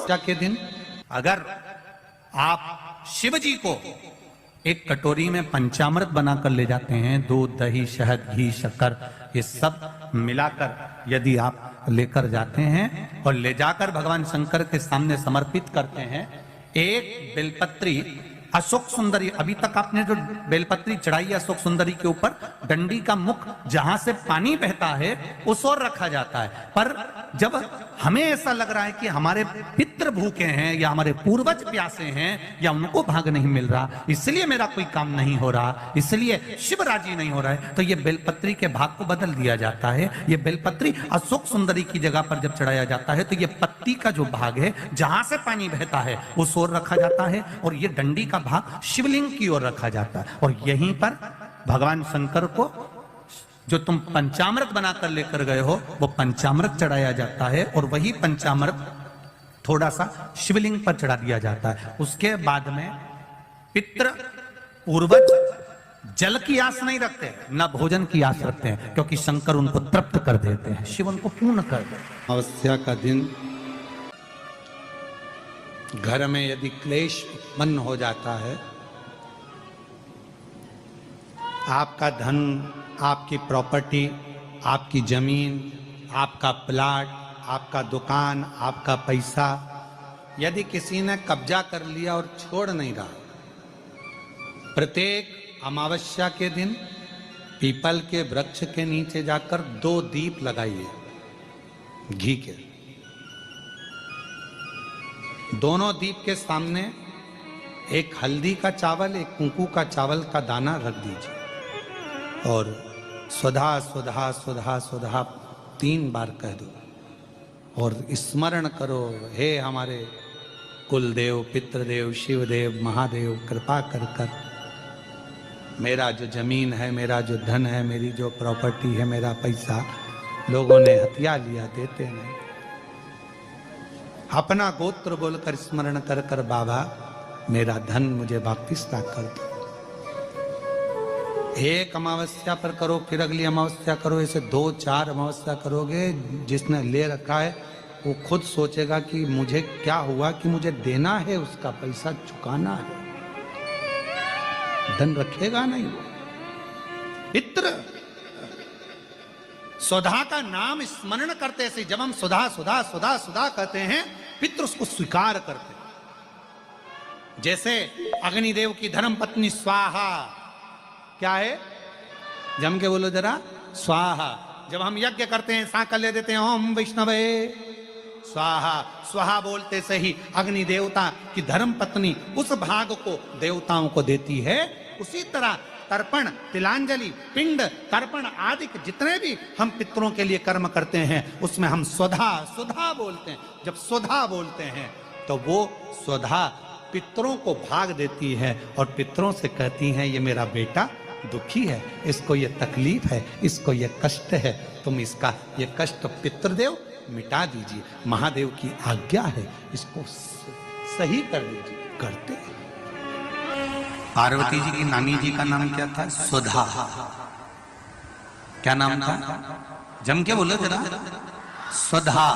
अमावस्या के दिन अगर आप शिव जी को एक कटोरी में पंचामृत बनाकर ले जाते हैं, दूध, दही, शहद, घी, शक्कर, ये सब मिलाकर यदि आप लेकर जाते हैं और ले जाकर भगवान शंकर के सामने समर्पित करते हैं, एक बेलपत्री अशोक सुंदरी, अभी तक आपने जो बेलपत्री चढ़ाई है अशोक सुंदरी के ऊपर, डंडी का मुख जहां से पानी बहता है उस ओर रखा जाता है। पर जब हमें ऐसा लग रहा है कि हमारे पितृ भूखे हैं या हमारे पूर्वज प्यासे हैं या उनको भाग नहीं मिल रहा, इसलिए मेरा कोई काम नहीं हो रहा, इसलिए शिव राजी नहीं हो रहा है, तो ये बेलपत्री के भाग को बदल दिया जाता है। ये बेलपत्री अशोक सुंदरी की जगह पर जब चढ़ाया जाता है तो ये पत्ती का जो भाग है जहां से पानी बहता है उस ओर रखा जाता है और ये डंडी का भाग शिवलिंग की ओर रखा जाता है। और यहीं पर भगवान शंकर को जो तुम पंचामृत बनाकर लेकर गए हो वो पंचामृत चढ़ाया जाता है और वही पंचामृत थोड़ा सा शिवलिंग पर चढ़ा दिया जाता है। उसके बाद में पितृ पूर्वज जल की आस नहीं रखते, न भोजन की आस रखते हैं, क्योंकि शंकर उनको तृप्त कर देते हैं, शिव उनको पूर्ण कर देते हैं। अमावस्या का दिन घर में यदि क्लेश उत्पन्न हो जाता है, आपका धन, आपकी प्रॉपर्टी, आपकी जमीन, आपका प्लाट, आपका दुकान, आपका पैसा यदि किसी ने कब्जा कर लिया और छोड़ नहीं रहा, प्रत्येक अमावस्या के दिन पीपल के वृक्ष के नीचे जाकर 2 दीप लगाइए घी के। दोनों दीप के सामने एक हल्दी का चावल, एक कुंकू का चावल का दाना रख दीजिए और स्वधा स्वधा स्वधा स्वधा 3 बार कह दो और स्मरण करो, हे हमारे कुलदेव, पितृदेव, शिवदेव, महादेव, कृपा कर कर मेरा जो जमीन है, मेरा जो धन है, मेरी जो प्रॉपर्टी है, मेरा पैसा लोगों ने हथिया लिया, देते नहीं। अपना गोत्र बोलकर स्मरण कर कर बाबा मेरा धन मुझे वापिस ला कर दो। एक अमावस्या पर करो, फिर अगली अमावस्या करो, ऐसे 2-4 अमावस्या करोगे। जिसने ले रखा है वो खुद सोचेगा कि मुझे क्या हुआ कि मुझे देना है, उसका पैसा चुकाना है, धन रखेगा नहीं। पितृ सुधा का नाम स्मरण करते से, जब हम सुधा सुधा सुधा सुधा कहते हैं, पितृ उसको स्वीकार करते हैं। जैसे अग्निदेव की धर्म पत्नी स्वाहा, क्या है, जम के बोलो जरा, स्वाहा। जब हम यज्ञ करते हैं सांकल ले देते हैं, ओम वैष्णवे स्वाहा, स्वाहा बोलते से ही अग्नि देवता की धर्म पत्नी उस भाग को देवताओं को देती है। उसी तरह तर्पण, तिलांजलि, पिंड, तर्पण आदि जितने भी हम पितरों के लिए कर्म करते हैं उसमें हम स्वधा सुधा बोलते हैं। जब स्वधा बोलते हैं तो वो स्वधा पितरों को भाग देती है और पितरों से कहती हैं ये मेरा बेटा दुखी है, इसको ये तकलीफ है, इसको ये कष्ट है, तुम इसका ये कष्ट पितृदेव मिटा दीजिए, महादेव की आज्ञा है, इसको सही कर दीजिए। करते हैं। पार्वती जी की नानी जी का नाम क्या था? सुधा। क्या नाम था? जम के बोलो जरा, सुधा।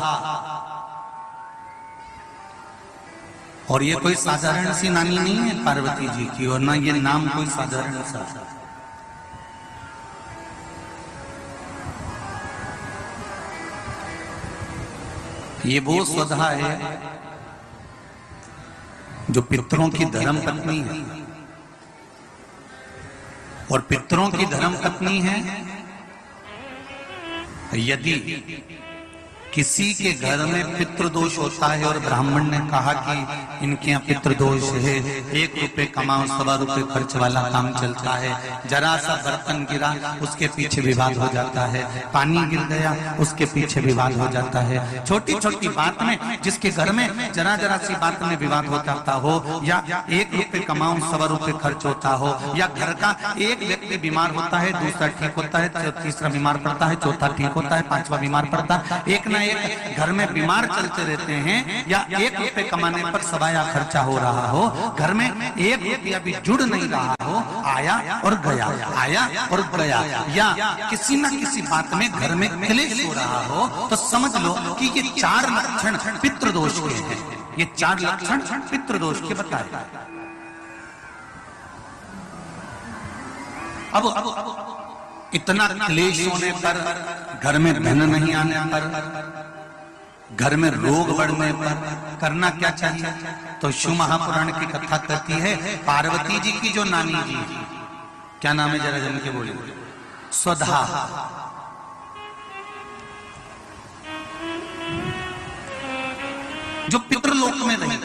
और ये कोई साधारण सी नानी नहीं है पार्वती जी की, और ना ये नाम कोई साधारण सा। ये वो सुधा है जो पितरों की धर्म पत्नी है, और पितरों की धर्म पत्नी है। यदि किसी के घर में पितृदोष होता है और ब्राह्मण ने कहा कि इनके यहाँ पितृदोष है, 1 रुपए कमाओ 1.25 रुपए खर्च वाला काम चलता है, जरा सा बर्तन गिरा उसके पीछे विवाद हो जाता है, पानी गिर गया उसके पीछे विवाद हो जाता है, छोटी छोटी बात में जिसके घर में जरा जरा सी बात में विवाद हो जाता हो, या 1 रुपए कमाओ 1.25 रुपए खर्च होता हो, या घर का एक व्यक्ति बीमार होता है, दूसरा ठीक होता है, तीसरा बीमार पड़ता है, चौथा ठीक होता है, 5वां बीमार पड़ता है, एक ना एक घर में बीमार चलते रहते हैं, या 1 रुपए कमाने पर सवाया खर्चा हो रहा हो, घर में 1 रुपया भी जुड़ नहीं रहा हो, आया और गया, आया और गया, या किसी न किसी बात में घर में क्लेश हो रहा हो, तो समझ लो कि ये 4 लक्षण पितृदोष के हैं। ये 4 लक्षण पितृदोष के बताए। अब इतना क्लेश होने पर, घर में धन नहीं आने पर, घर में रोग बढ़ने पर करना क्या चाहिए? तो शिव महापुराण की कथा कहती है, पार्वती जी की जो नानी जी, क्या नाम है जरा जन के बोले, स्वधा, जो पितृलोक में रही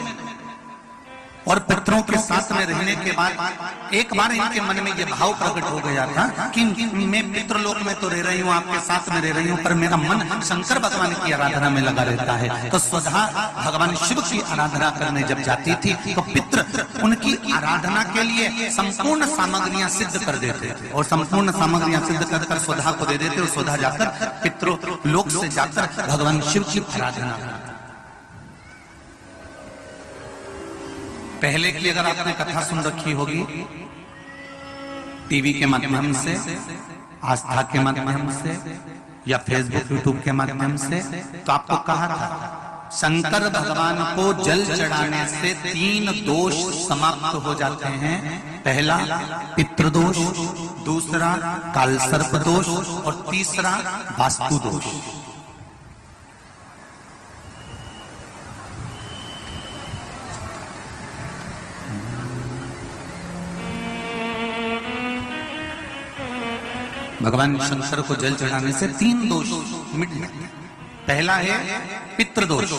और पितरों के साथ में रहने के बाद एक बार इनके मन में यह भाव प्रकट हो गया था कि मैं पितृलोक में तो रह रही हूँ, आपके साथ में रह रही हूँ, पर मेरा मन शंकर भगवान की आराधना में लगा रहता है। तो स्वधा भगवान शिव की आराधना करने जब जाती थी तो पितृ उनकी आराधना के लिए संपूर्ण सामग्रियां सिद्ध कर देते थे और संपूर्ण सामग्रियां सिद्ध कर स्वधा को दे देते और स्वधा जाकर पितृलोक से जाकर भगवान शिव की आराधना। पहले की अगर आपने कथा सुन रखी होगी टीवी के माध्यम से, आस्था के माध्यम से या फेसबुक यूट्यूब के माध्यम से, तो आपको कहा था शंकर भगवान को जल चढ़ाने से 3 दोष समाप्त हो जाते हैं। पहला पितृदोष, दूसरा कालसर्प दोष और तीसरा वास्तु दोष। भगवान शंकर को जल चढ़ाने से 3 दोष मिट जाते। पहला है पितृदोष,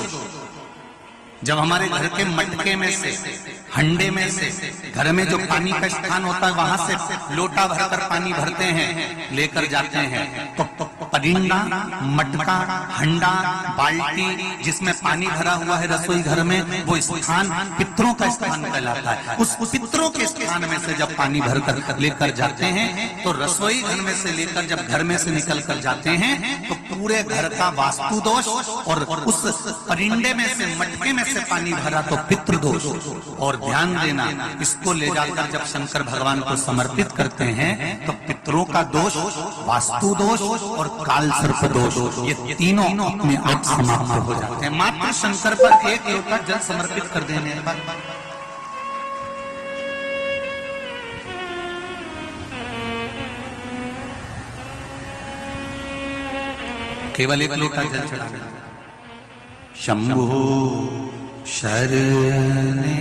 जब हमारे घर के मटके में से, हंडे में से, घर में जो पानी का स्थान होता है वहां से लोटा भरकर पानी भरते हैं, लेकर जाते हैं, तो परिंदा, मटका, हंडा, बाल्टी जिसमें पानी भरा हुआ है रसोई घर में, वो स्थान पितरों का स्थान कहलाता है। उस पितरों के स्थान में से जब पानी भरकर लेकर जाते हैं तो रसोई घर में से लेकर जब घर में से निकल कर जाते हैं तो पूरे घर का वास्तु दोष, और उस परिंदे में से, मटके में से पानी भरा तो पितृदोष। और ध्यान देना, इसको ले जाकर जब शंकर भगवान को समर्पित करते हैं तो पितरों का दोष, वास्तु दोष और काल सर्प दोष, ये तीनों अपने आप समाप्त हो जाते हैं मात्र शंकर पर 1 लोटा जल समर्पित कर देने पर। केवल 1 लोटा जल चढ़ाना। शंभो शरणे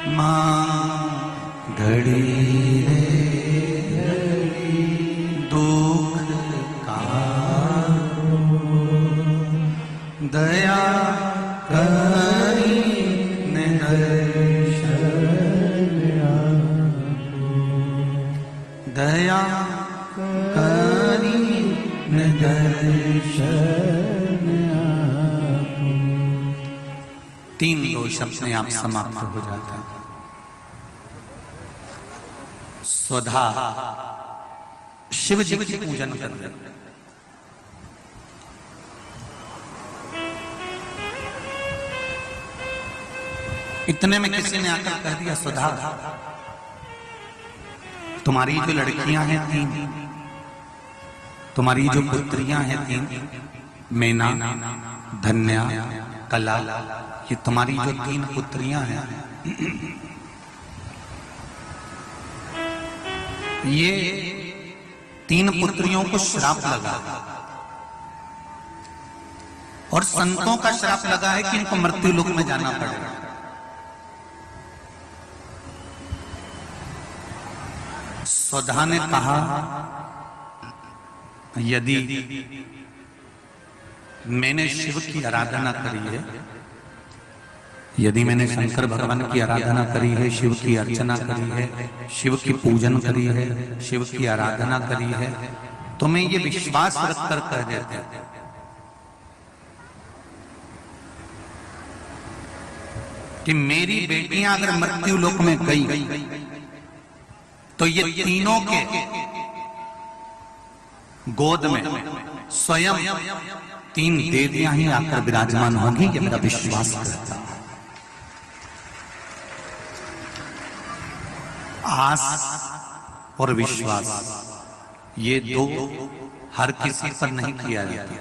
मां घड़ी दुख कारो, दया करी दया करी तीन दोष अपने आप समाप्त हो जाता है। स्वधा शिव जी की पूजन कर रहे, इतने में किसी ने आकर कह दिया, स्वधा तुम्हारी जो लड़कियां हैं 3, तुम्हारी जो पुत्रियां हैं 3, मैना, धन्या, कला, ये तुम्हारी जो 3 पुत्रियां हैं, ये 3 पुत्रियों को श्राप लगा और संतों का श्राप लगा है कि इनको मृत्यु लोक में जाना पड़ेगा। स्वधा ने कहा, यदि मैंने शिव की आराधना करी है, यदि मैंने शंकर भगवान की आराधना करी है, शिव की अर्चना करी है, शिव की पूजन करी है, शिव की आराधना करी है, तो मैं ये विश्वास रखकर कह देता कि मेरी बेटियां अगर मृत्यु लोक में गई तो ये तीनों के गोद में स्वयं 3 देवियां ही आकर विराजमान होंगी, ये मेरा विश्वास करता है। आस और विश्वास ये 2 हर किसी पर नहीं किया जाता।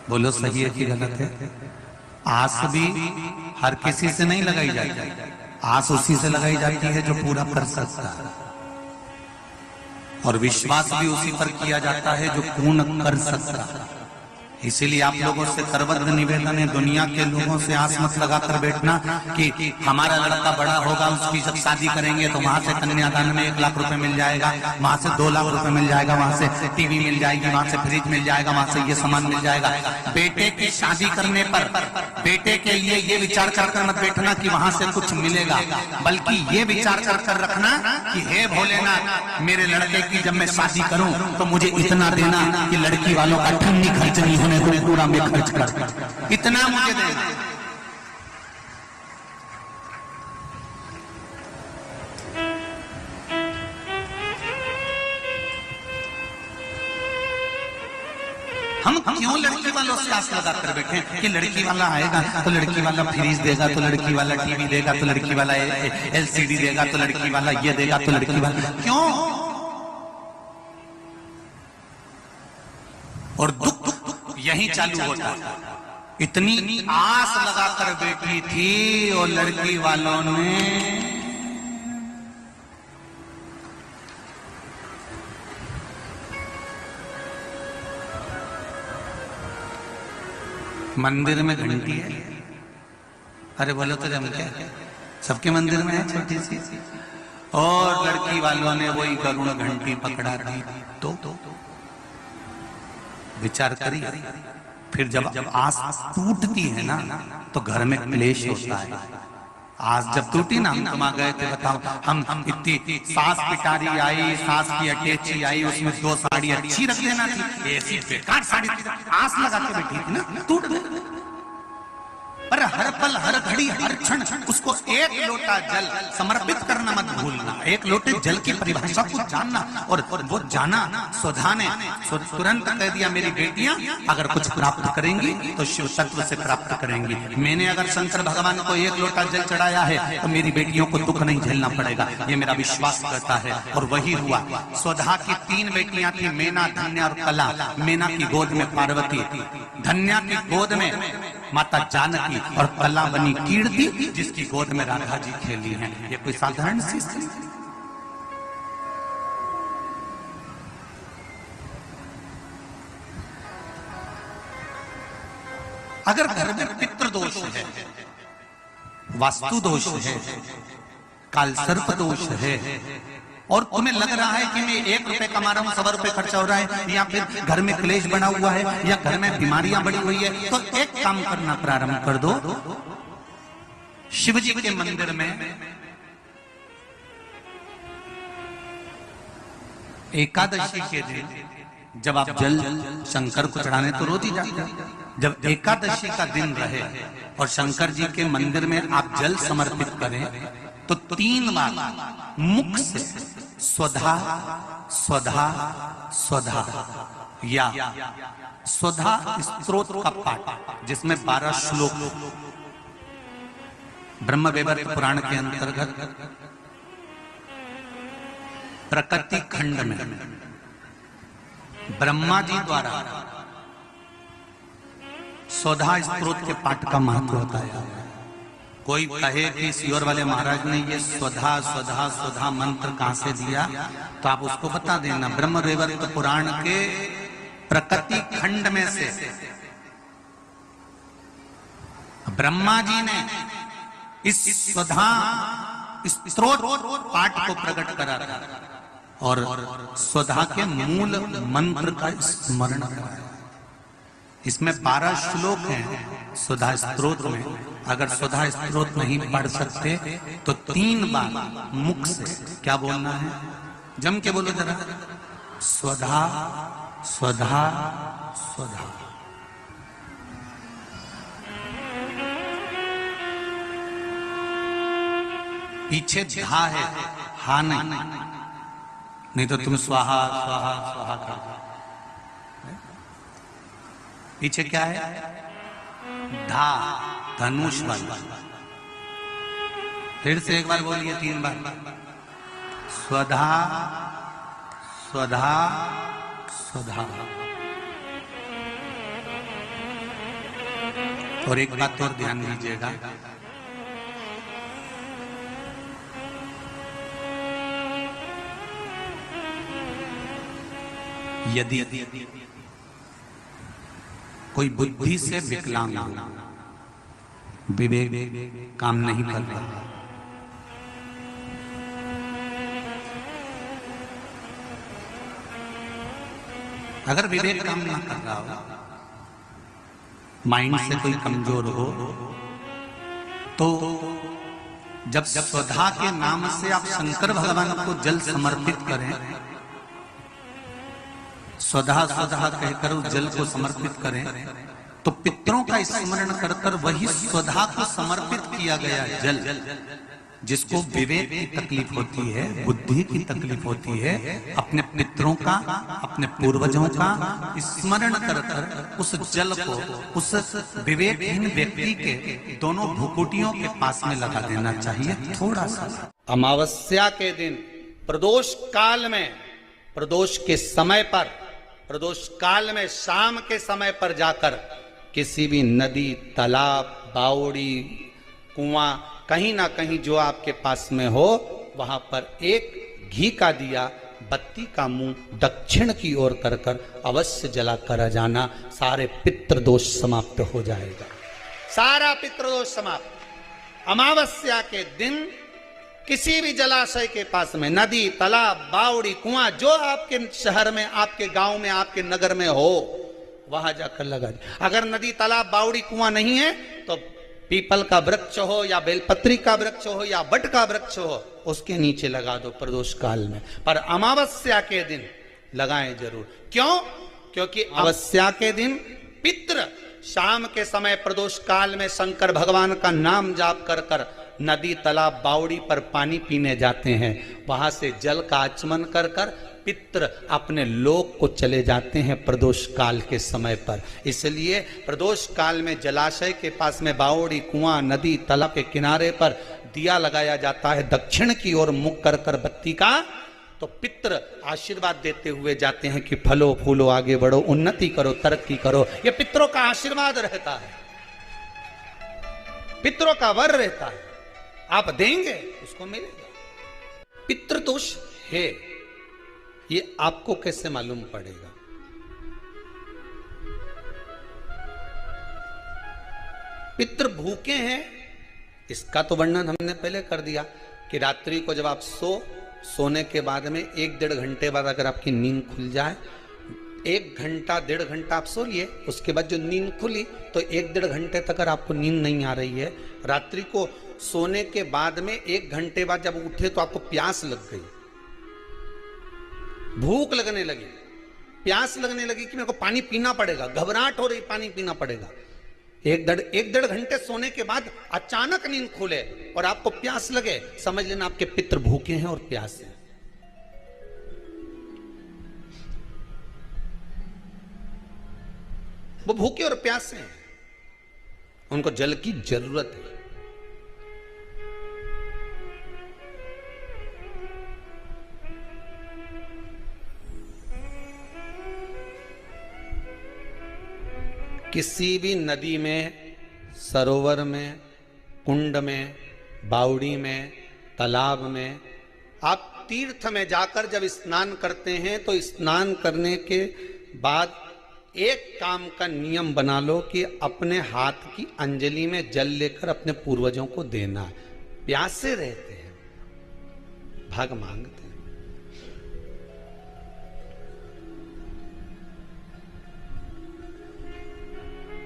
बोलो सही है कि गलत है? आस भी हर किसी से नहीं लगाई जाती, आस उसी से लगाई जाती है जो पूरा कर सकता है, और विश्वास भी उसी पर किया जाता है जो पूर्ण कर सकता है। इसीलिए आप लोगों से करबद्ध निवेदन है, दुनिया के लोगों से आस मत लगाकर बैठना कि हमारा लड़का बड़ा होगा, उसकी जब शादी करेंगे तो वहां से कन्यादान में 1 लाख रुपए मिल जाएगा, वहां से 2 लाख रुपए मिल जाएगा, वहां से टीवी मिल जाएगी, वहां से फ्रिज मिल जाएगा, वहां से ये सामान मिल जाएगा। बेटे की शादी करने पर बेटे के लिए ये विचार कर मत बैठना कि वहां से कुछ मिलेगा, बल्कि ये विचार कर रखना कि हे भोलेनाथ, मेरे लड़के की जब मैं शादी करूं तो मुझे इतना देना कि लड़की वालों का ठन्नी खर्च नहीं होने को पूरा मैं खर्च कर, इतना मुझे देना। हम क्यों लड़की वालों से आस लगा कर बैठे कि लड़की वाला आएगा तो लड़की वाला फ्रिज देगा, तो लड़की वाला टीवी देगा, तो लड़की वाला LCD देगा, तो लड़की वाला ये देगा, तो लड़की वाला क्यों? और दुख यही चालू होता है। इतनी आस लगाकर बैठी थी और लड़की वालों ने मंदिर में घंटी है, अरे बोलो तो जम के सबके मंदिर में है छोटी सी, और लड़की वालों ने वही गरुड़ घंटी पकड़ा दी। तो विचार करिए, फिर जब आस टूटती है ना तो घर में क्लेश होता है। आज जब टूटी ना, हम तुम आ गए थे, बताओ, हम इतनी सास पिटारी आई, सास की अटैची आई, उसमें 2 साड़ी अच्छी रख देना थी, ऐसी बेकार साड़ी आस लगा के बैठी थी ना, टूट गई। पर हर पल, हर घड़ी, हर क्षण उसको 1 लोटा जल समर्पित करना मत भूलना, 1 लोटे जल की परिभाषा को जानना, और वो जाना स्वधा ने तुरंत कह दिया, मेरी बेटियां अगर कुछ प्राप्त करेंगी तो शिव तत्व से प्राप्त करेंगी। मैंने अगर शंकर भगवान को 1 लोटा जल चढ़ाया है तो मेरी बेटियों को दुख नहीं झेलना पड़ेगा, ये मेरा विश्वास करता है। और वही हुआ। स्वधा की 3 बेटियां थी, मैना, धन्या और कला। मैना की गोद में पार्वती, धन्या की गोद में माता जानकी, और कला बनी कीर्ति, जिसकी गोद में राधा जी खेली हैं। ये कोई साधारण सी स्त्री? अगर घर में पितृदोष है, वास्तु दोष है, काल सर्प दोष है, और तुम्हें लग रहा है कि मैं 1 रुपए कमा रहा हूं, 100 रुपए खर्चा हो रहा है, या फिर घर में क्लेश बना हुआ है, या घर में बीमारियां बढ़ी हुई है, तो एक काम करना प्रारंभ कर दो। शिव जी के मंदिर में एकादशी के दिन जब आप जल शंकर को चढ़ाने तो रोज ही जाते, जब एकादशी का दिन रहे और शंकर जी के मंदिर में आप जल समर्पित करें तो 3 बार मुख से स्वधा स्वधा स्वधा या स्वधा स्तोत्र का पाठ, जिसमें 12 श्लोक ब्रह्म वैवर्त पुराण के अंतर्गत प्रकृति खंड में ब्रह्मा जी द्वारा स्वधा स्तोत्र के पाठ का महत्व होता है। कोई कहे कि सियोर वाले महाराज ने ये स्वधा स्वधा स्वधा मंत्र कहां से दिया, तो आप उसको बता देना। ब्रह्म वैवर्त पुराण के प्रकृति खंड में से ब्रह्मा जी ने इस स्वधा स्तोत्र पाठ को प्रकट करा था और स्वधा के मूल मंत्र का स्मरण कराया। इसमें 12 श्लोक हैं स्वधा स्तोत्र में। अगर स्वधा स्तोत्र नहीं पढ़ सकते तो 3 बार मुख से क्या बोलना है, जम के बोलो जरा, स्वधा स्वधा स्वधा। पीछे धा है, हा नहीं तो तुम स्वाहा स्वाहा स्वाहा कर। पीछे क्या है, धा, धनुष वाला। फिर से एक बार बोलिए, 3 बार, स्वधा स्वधा स्वधा। और एक बात और ध्यान दीजिएगा, यदि कोई बुद्धि से विकलांग हो, विवेक काम नहीं कर रहा, अगर विवेक काम ना कर रहा हो, माइंड से कोई कमजोर हो, तो जब स्वधा के नाम से आप शंकर भगवान को जल समर्पित करें, स्वधा स्वधा कहकर उस जल को समर्पित करें, तो पितरों का स्मरण कर कर वही स्वधा को समर्पित किया गया जल, जिसको विवेक की तकलीफ होती है, बुद्धि की तकलीफ होती है, अपने पितरों का, अपने पूर्वजों का स्मरण कर कर उस जल को उस विवेकहीन व्यक्ति के दोनों भुकुटियों के पास में लगा देना चाहिए थोड़ा सा। अमावस्या के दिन प्रदोष काल में, प्रदोष के समय पर, प्रदोष काल में शाम के समय पर जाकर किसी भी नदी, तालाब, बावड़ी, कुआं, कहीं ना कहीं जो आपके पास में हो, वहां पर एक घी का दिया, बत्ती का मुंह दक्षिण की ओर कर कर अवश्य जला कर जाना, सारे पितृदोष समाप्त हो जाएगा, सारा पितृदोष समाप्त। अमावस्या के दिन किसी भी जलाशय के पास में, नदी, तालाब, बावड़ी, कुआं, जो आपके शहर में, आपके गांव में, आपके नगर में हो, वहां जाकर लगा दे। अगर नदी, तालाब, बावड़ी, कुआं नहीं है तो पीपल का वृक्ष हो या बेलपत्री का वृक्ष हो या बट का वृक्ष हो, उसके नीचे लगा दो प्रदोष काल में, पर अमावस्या के दिन लगाएं जरूर। क्यों? क्योंकि अमावस्या के दिन पितृ शाम के समय प्रदोष काल में शंकर भगवान का नाम जाप कर कर नदी, तालाब, बावड़ी पर पानी पीने जाते हैं, वहां से जल का आचमन कर कर पितृ अपने लोक को चले जाते हैं प्रदोष काल के समय पर। इसलिए प्रदोष काल में जलाशय के पास में, बावड़ी, कुआं, नदी, तालाब के किनारे पर दिया लगाया जाता है दक्षिण की ओर मुख कर कर बत्ती का, तो पितृ आशीर्वाद देते हुए जाते हैं कि फलो फूलो, आगे बढ़ो, उन्नति करो, तरक्की करो। ये पितरों का आशीर्वाद रहता है, पितरों का वर रहता है, आप देंगे उसको मिलेगा। पितृदोष है, ये आपको कैसे मालूम पड़ेगा? पितृ भूखे हैं, इसका तो वर्णन हमने पहले कर दिया कि रात्रि को जब आप सोने के बाद में 1-1.5 घंटे बाद अगर आपकी नींद खुल जाए, 1 घंटा 1.5 घंटा आप सो लिए, उसके बाद जो नींद खुली तो 1-1.5 घंटे तक अगर आपको नींद नहीं आ रही है, रात्रि को सोने के बाद में 1 घंटे बाद जब उठे तो आपको प्यास लग गई, भूख लगने लगी, प्यास लगने लगी कि मेरे को पानी पीना पड़ेगा, घबराहट हो रही, पानी पीना पड़ेगा, 1-1.5 घंटे सोने के बाद अचानक नींद खुले और आपको प्यास लगे, समझ लेना आपके पितृ भूखे हैं और प्यास है। वो भूखे और प्यासे हैं, उनको जल की जरूरत है। किसी भी नदी में, सरोवर में, कुंड में, बावड़ी में, तालाब में, आप तीर्थ में जाकर जब स्नान करते हैं तो स्नान करने के बाद एक काम का नियम बना लो कि अपने हाथ की अंजलि में जल लेकर अपने पूर्वजों को देना। प्यासे रहते हैं, भाग मांगते हैं,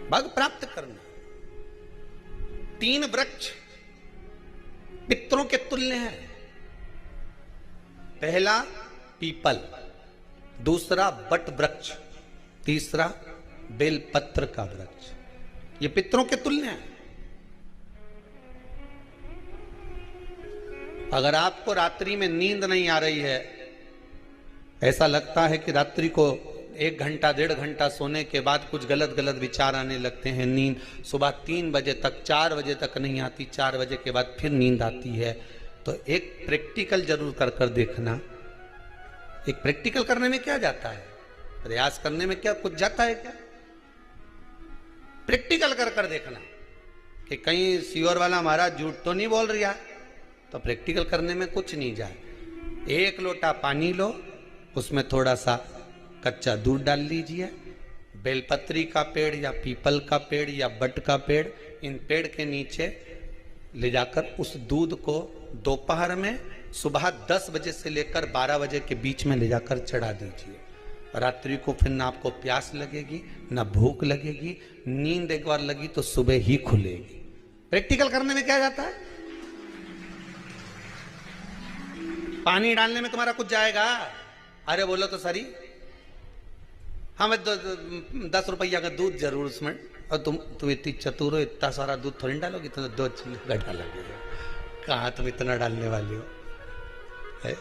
भाग प्राप्त करना। 3 वृक्ष पितरों के तुल्य हैं। पहला पीपल, दूसरा बट वृक्ष, तीसरा बेलपत्र का वृक्ष, ये पितरों के तुल्य हैं। अगर आपको रात्रि में नींद नहीं आ रही है, ऐसा लगता है कि रात्रि को 1 घंटा 1.5 घंटा सोने के बाद कुछ गलत गलत विचार आने लगते हैं, नींद सुबह 3 बजे तक, 4 बजे तक नहीं आती, 4 बजे के बाद फिर नींद आती है, तो एक प्रैक्टिकल जरूर कर कर देखना। एक प्रैक्टिकल करने में क्या जाता है, प्रयास करने में क्या कुछ जाता है क्या? प्रैक्टिकल कर कर देखना। कि कहीं सीवर वाला महाराज झूठ तो नहीं बोल रहा, तो प्रैक्टिकल करने में कुछ नहीं जाए। 1 लोटा पानी लो, उसमें थोड़ा सा कच्चा दूध डाल लीजिए, बेलपत्री का पेड़ या पीपल का पेड़ या बट का पेड़, इन पेड़ के नीचे ले जाकर उस दूध को दोपहर में सुबह 10 बजे से लेकर 12 बजे के बीच में ले जाकर चढ़ा दीजिए। रात्रि को फिर ना आपको प्यास लगेगी ना भूख लगेगी, नींद एक बार लगी तो सुबह ही खुलेगी। प्रैक्टिकल करने में क्या जाता है? पानी डालने में तुम्हारा कुछ जाएगा? अरे बोलो तो सरी, हमें 10 रुपया का दूध जरूर उसमें, और तुम इतनी चतुर हो, इतना सारा दूध थोड़ी डालोगी, तो 2 चिल्ला डालोगे। कहाँ तुम इतना डालने वाली हो है?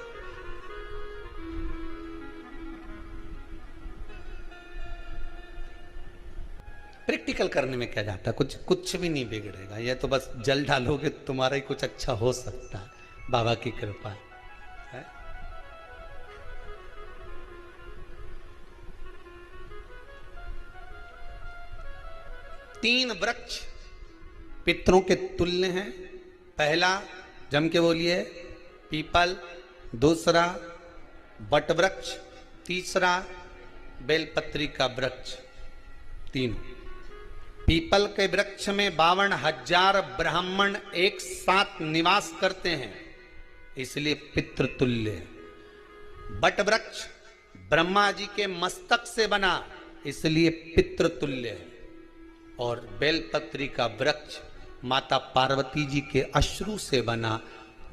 प्रैक्टिकल करने में क्या जाता है? कुछ भी नहीं बिगड़ेगा। ये तो बस जल डालोगे तुम्हारा ही कुछ अच्छा हो सकता है, बाबा की कृपा है। तीन वृक्ष पितरों के तुल्य हैं। पहला जम के बोलिए पीपल, दूसरा बट वृक्ष, तीसरा बेलपत्री का वृक्ष। तीनों पीपल के वृक्ष में 52,000 ब्राह्मण एक साथ निवास करते हैं, इसलिए पितृतुल्य है। बट वृक्ष ब्रह्मा जी के मस्तक से बना, इसलिए पितृतुल्य है। और बेलपत्री का वृक्ष माता पार्वती जी के अश्रु से बना।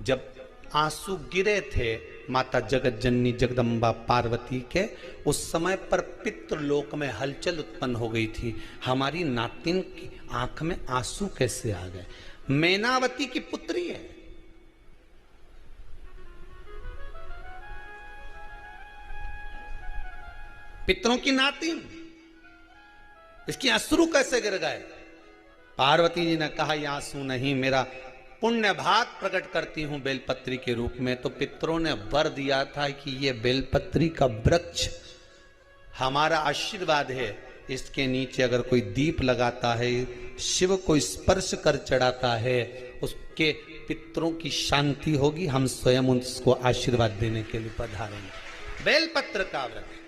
जब आंसू गिरे थे माता जगत जननी जगदम्बा पार्वती के, उस समय पर पितृलोक में हलचल उत्पन्न हो गई थी। हमारी नातिन की आंख में आंसू कैसे आ गए? मैनावती की पुत्री है, पितरों की नातिन, इसकी अश्रु कैसे गिर गए? पार्वती जी ने कहा ये आंसू नहीं, मेरा पुण्य भाग प्रकट करती हूं बेलपत्री के रूप में। तो पितरों ने वर दिया था कि ये बेलपत्री का वृक्ष हमारा आशीर्वाद है, इसके नीचे अगर कोई दीप लगाता है, शिव को स्पर्श कर चढ़ाता है, उसके पितरों की शांति होगी। हम स्वयं उसको आशीर्वाद देने के लिए पधारेंगे। बेलपत्र का वृक्ष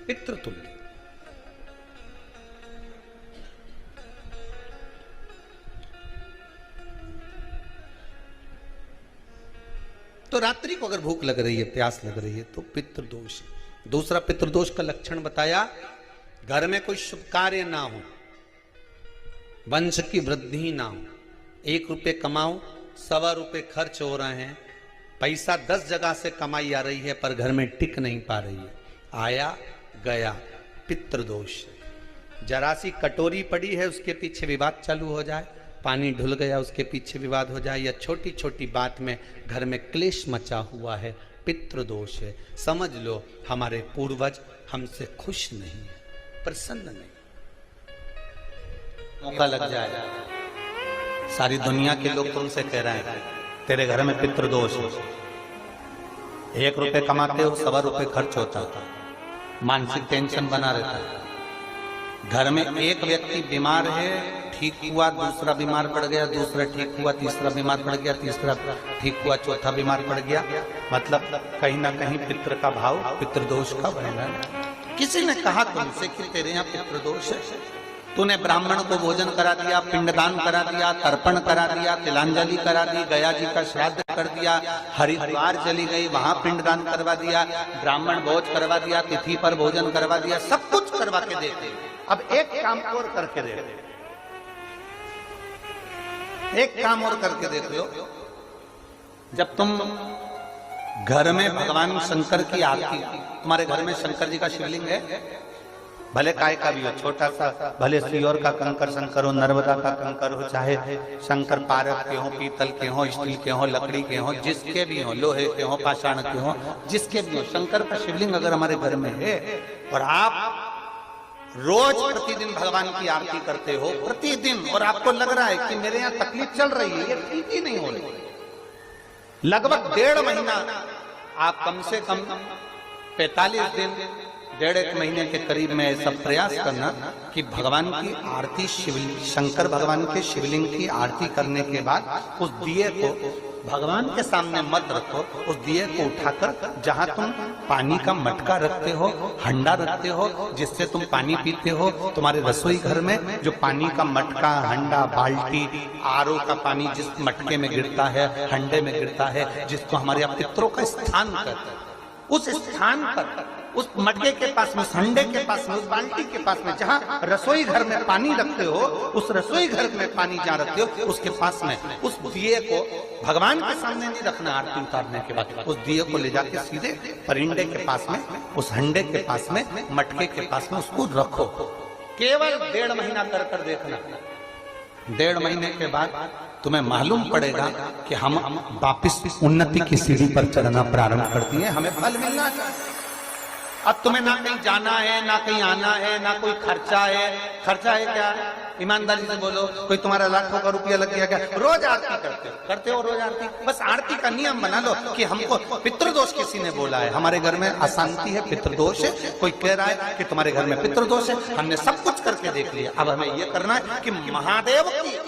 पितृतुल्य। तो रात्रि को अगर भूख लग रही है, प्यास लग रही है, तो पितृदोष। दूसरा पितृदोष का लक्षण बताया, घर में कोई शुभ कार्य ना हो, वंश की वृद्धि ना हो। 1 रुपये कमाओ, 1.25 रुपये खर्च हो रहे हैं, पैसा 10 जगह से कमाई आ रही है पर घर में टिक नहीं पा रही है, आया गया, पितृदोष। जरा सी कटोरी पड़ी है, उसके पीछे विवाद चालू हो जाए, पानी ढुल गया, उसके पीछे विवाद हो जाए, या छोटी छोटी बात में घर में क्लेश मचा हुआ है, पितृदोष है। समझ लो हमारे पूर्वज हमसे खुश नहीं है, प्रसन्न नहीं। मौका लग जाए, सारी दुनिया के लोग तुमसे कह रहे हैं तेरे घर में पितृदोष है। 1 रुपये कमाते हो, 1.25 रुपये खर्च होता था, मानसिक टेंशन बना रहता है। घर में एक व्यक्ति बीमार है, ठीक हुआ, दूसरा बीमार पड़ गया, दूसरा ठीक हुआ, तीसरा बीमार पड़ गया, तीसरा ठीक हुआ, चौथा बीमार पड़ गया। मतलब कहीं ना कहीं पितृ का भाव, पितृदोष का वर्णन। किसी ने कहा तुमसे कि तेरे यहाँ पितृदोष है, तूने ब्राह्मण को भोजन करा दिया, पिंडदान करा दिया, तर्पण करा दिया, तिलांजलि करा दी, गया जी का श्राद्ध कर दिया, हरिद्वार चली गई, वहां पिंडदान करवा दिया, ब्राह्मण भोज करवा दिया, तिथि पर भोजन करवा दिया, सब कुछ करवा के देते। अब एक काम और करके दे, एक काम और करके देख लो। जब तुम घर में भगवान शंकर की आरती, तुम्हारे घर में शंकर जी का शिवलिंग है, भले काय का भी हो, छोटा सा, भले सियोर का कंकर शंकर हो, नर्मदा का कंकर हो, चाहे शंकर पारक के हो, पीतल के हो, स्टील के हो, लकड़ी के हो, जिसके भी हो, लोहे के हो, पाषाण के हो, जिसके भी हो, शंकर का शिवलिंग अगर हमारे घर में है और आप रोज प्रतिदिन भगवान की आरती करते हो, प्रतिदिन, और आपको लग रहा है कि मेरे यहाँ तकलीफ चल रही है, ये ठीक ही नहीं हो रही, लगभग 1.5 महीना आप कम से कम 45 दिन डेढ़ एक महीने के करीब में ऐसा प्रयास करना कि भगवान की आरती शंकर भगवान के शिवलिंग की आरती करने के बाद उस दिए को भगवान के सामने मत रखो, उस दिए को उठाकर जहां तुम पानी का मटका रखते हो, हंडा रखते हो, जिससे तुम पानी पीते हो, तुम्हारे रसोई घर में जो पानी का मटका, हंडा, बाल्टी, आरओ का पानी जिस मटके में गिरता है, हंडे में गिरता है, जिसको हमारे यहाँ पितरों का स्थान कहते हैं, उस स्थान पर, उस मटके के पास में, उस हंडे के पास में, उस बाल्टी के पास में, जहां रसोई घर में पानी रखते हो, उस रसोई घर में पानी जहां रखते हो, उसके पास में उस दिए को भगवान के सामने नहीं रखना। आरती उतारने के बाद उस दिए को ले जाके सीधे परिंडे के पास में, उस हंडे के पास में, मटके के पास में उसको रखो। केवल 1.5 महीना कर कर देखना। 1.5 महीने के बाद तुम्हें मालूम पड़ेगा कि हम वापिस उन्नति की सीढ़ी पर चढ़ना प्रारंभ कर दिए, हमें फल मिलना चाहिए। अब तुम्हें ना कहीं जाना है, ना कहीं आना है, ना कोई खर्चा है। खर्चा है क्या? ईमानदारी से बोलो, कोई तुम्हारा लाखों का रुपया लग गया क्या? रोज आरती करते हो रोज आरती। बस आरती का नियम बना लो कि हमको पितृदोष किसी ने बोला है, हमारे घर में अशांति है, पितृदोष है, कोई कह रहा है कि तुम्हारे घर में पितृदोष है, हमने सब कुछ करके देख लिया। अब हमें ये करना है कि महादेव की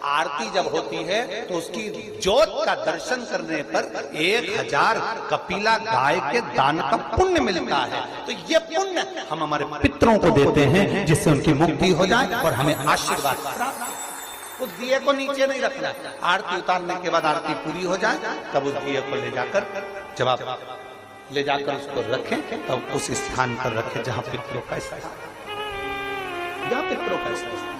आरती जब होती है तो उसकी ज्योत का दर्शन करने पर 1000 कपिला गाय के दान का पुण्य मिलता है। तो ये पुण्य हम हमारे पितरों को देते हैं, जिससे उनकी मुक्ति हो जाए और हमें आशीर्वाद प्राप्त। उस दिए को नीचे नहीं रखना। आरती उतारने के बाद आरती पूरी हो जाए तब उस दिए को ले जाकर, जब आप ले जाकर उसको रखें तब उस स्थान पर रखें जहां पितरों का स्थान, जहां पितरों का स्थान।